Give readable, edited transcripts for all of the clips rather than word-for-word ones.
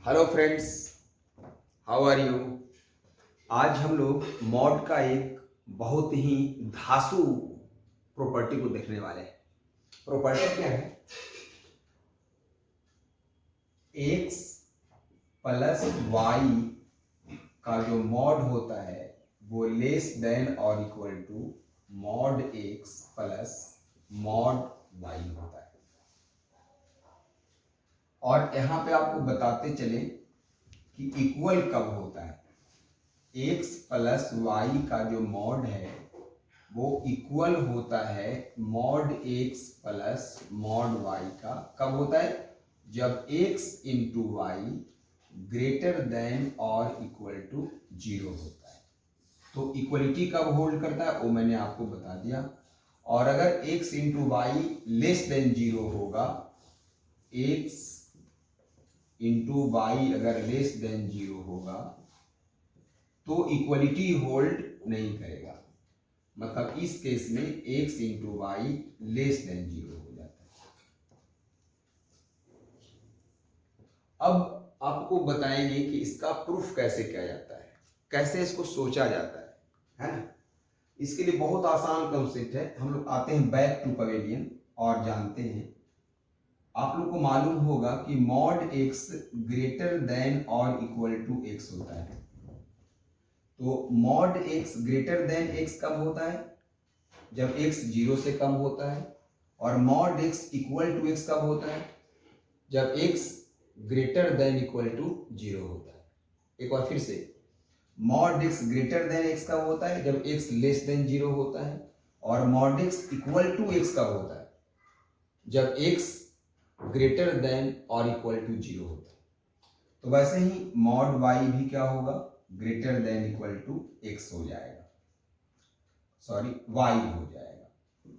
Hello friends, how are you. आज हम लोग मॉड का एक बहुत ही धांसू प्रॉपर्टी को देखने वाले हैं। प्रॉपर्टी क्या है? x प्लस वाई का जो मॉड होता है वो लेस देन और equal to mod x plus mod y होता है। और यहाँ पे आपको बताते चले कि इक्वल कब होता है। x प्लस वाई का जो मॉड है वो इक्वल होता है mod x plus mod y का। कब होता है? जब x into y greater than और इक्वल टू 0 होता है। तो इक्वलिटी कब होल्ड करता है वो मैंने आपको बता दिया। और अगर x into y less than 0 होगा, x इंटू वाई अगर लेस देन 0 होगा तो इक्वलिटी होल्ड नहीं करेगा। मतलब इस केस में x into y less than 0 हो जाता है। अब आपको बताएंगे कि इसका प्रूफ कैसे किया जाता है, कैसे इसको सोचा जाता है ना। इसके लिए बहुत आसान कॉन्सेप्ट है। हम लोग आते हैं बैक टू पवेलियन और जानते हैं। आप लोग को मालूम होगा कि मॉड x ग्रेटर देन और इक्वल टू x होता है। तो mod x greater than x कब होता है? जब x 0 से कम होता है। और mod x equal to x कब होता है? जब x greater than equal to 0 होता है। एक बार फिर से, mod x greater than x कब होता है? जब x लेस देन 0 होता है। और mod x equal to x कब होता है? जब x ग्रेटर देन और इक्वल टू 0 होता है। तो वैसे ही मॉड y भी क्या होगा? Greater than equal to x हो जाएगा, सॉरी y हो जाएगा।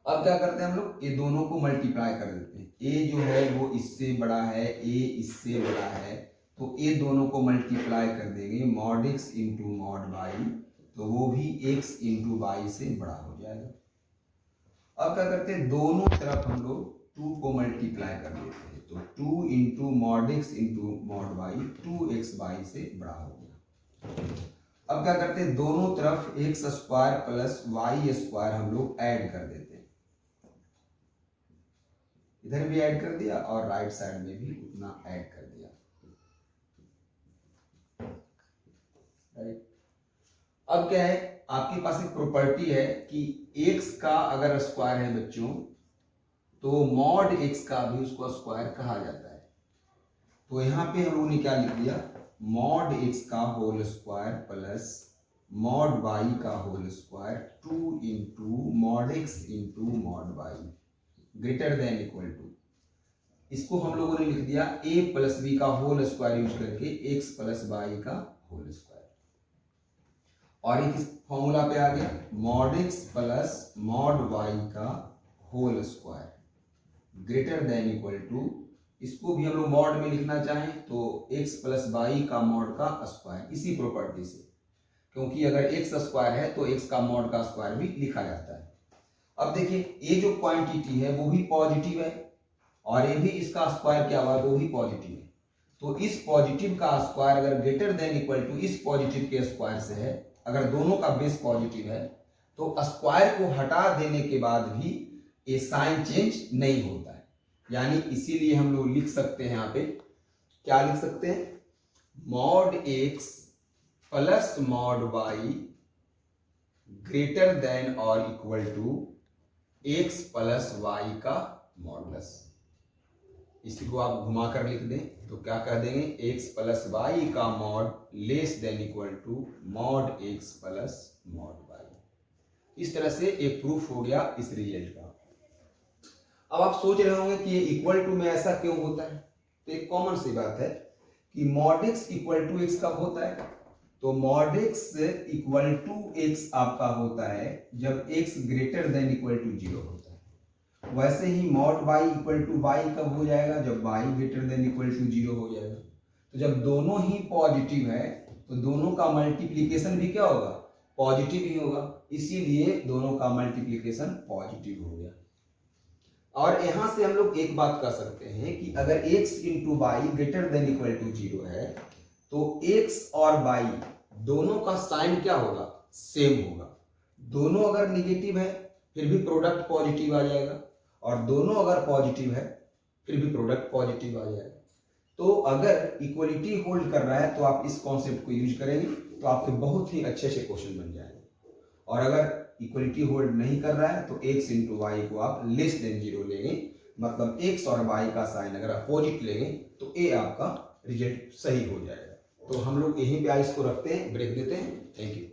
अब क्या करते हैं हम लोग? ये दोनों को मल्टीप्लाई कर देते हैं। a जो है वो इससे बड़ा है, a इससे बड़ा है, तो ये दोनों को मल्टीप्लाई कर देंगे mod x into mod y, तो वो भी x इंटू वाई से बड़ा हो जाएगा। अब क्या करते हैं? दोनों तरफ हम लोग 2 को मल्टीप्लाई कर देते हैं, तो 2 into mod x into mod y 2x y से बड़ा हो गया। अब क्या करते हैं? दोनों तरफ x square plus y square हम लोग ऐड कर देते हैं। इधर भी ऐड कर दिया और राइट साइड में भी उतना ऐड कर दिया। राइट। अब क्या है? आपके पास एक प्रॉपर्टी है कि x का अगर स्क्वायर है बच्चों, तो मॉड x का भी उसको स्क्वायर कहा जाता है। तो यहां पे हम लोगों ने क्या लिख दिया? मॉड x का whole square plus mod y का whole square 2 into mod x into mod y greater than equal to, इसको हम लोगों ने लिख दिया a प्लस b का होल स्क्वायर यूज करके x प्लस y का होल स्क्वायर। और एक फॉर्मूला पे आ गया mod x plus mod y का whole square greater than equal to, इसको भी हम लोग मॉड में लिखना चाहें तो x प्लस वाई का मॉड का स्क्वायर, इसी प्रॉपर्टी से, क्योंकि अगर x स्क्वायर है तो x का मॉड का स्क्वायर भी लिखा जाता है। अब देखिए, ये जो क्वांटिटी है वो भी पॉजिटिव है और ये भी इसका स्क्वायर क्या हुआ, वो भी पॉजिटिव है। तो इस पॉजिटिव का स्क्वायर अगर ग्रेटर देन इक्वल टू इस पॉजिटिव के स्क्वायर से है, अगर दोनों का बेस पॉजिटिव है, तो स्क्वायर को हटा देने के बाद भी ये साइन चेंज नहीं होता है। यानी इसीलिए हम लोग लिख सकते हैं, यहाँ पे क्या लिख सकते हैं? Mod x plus mod y greater than और equal to x plus y का मॉडुलस। इसी को आप घुमा कर लिख दें तो क्या कह देंगे? x प्लस वाई का mod less than equal to mod x plus mod y. इस तरह से एक प्रूफ हो गया इस रिजल्ट का। अब आप सोच रहे होंगे कि ये इक्वल टू में ऐसा क्यों होता है? तो एक कॉमन सी बात है कि mod x equal to x कब होता है? तो mod x equal to x आपका होता है जब x greater than equal to 0 होता है। वैसे ही mod y equal to y कब हो जाएगा? जब y greater than equal to 0 हो जाएगा। तो जब दोनों ही पॉजिटिव है तो दोनों का मल्टीप्लीकेशन भी क्या होगा? पॉजिटिव ही होगा। इसीलिए दोनों का मल्टीप्लीकेशन पॉजिटिव हो गया। और यहां से हम लोग एक बात कर सकते हैं कि अगर x into y greater than equal to 0 है तो x और y दोनों का साइन क्या होगा, सेम होगा। दोनों अगर निगेटिव है फिर भी प्रोडक्ट पॉजिटिव आ जाएगा, और दोनों अगर पॉजिटिव है फिर भी प्रोडक्ट पॉजिटिव आ जाएगा। तो अगर इक्वलिटी होल्ड कर रहा है तो आप इस कॉन्सेप्ट को यूज करेंगे तो आपके बहुत ही अच्छे से क्वेश्चन बन जाएंगे। और अगर इक्वलिटी होल्ड नहीं कर रहा है तो x इंटू वाई को आप लेस देन 0 लेंगे, मतलब x और y का साइन अगर अपोजिट लेंगे तो a आपका रिजल्ट सही हो जाएगा। तो हम लोग यहीं पे आज इसको रखते हैं, ब्रेक देते हैं। Thank you.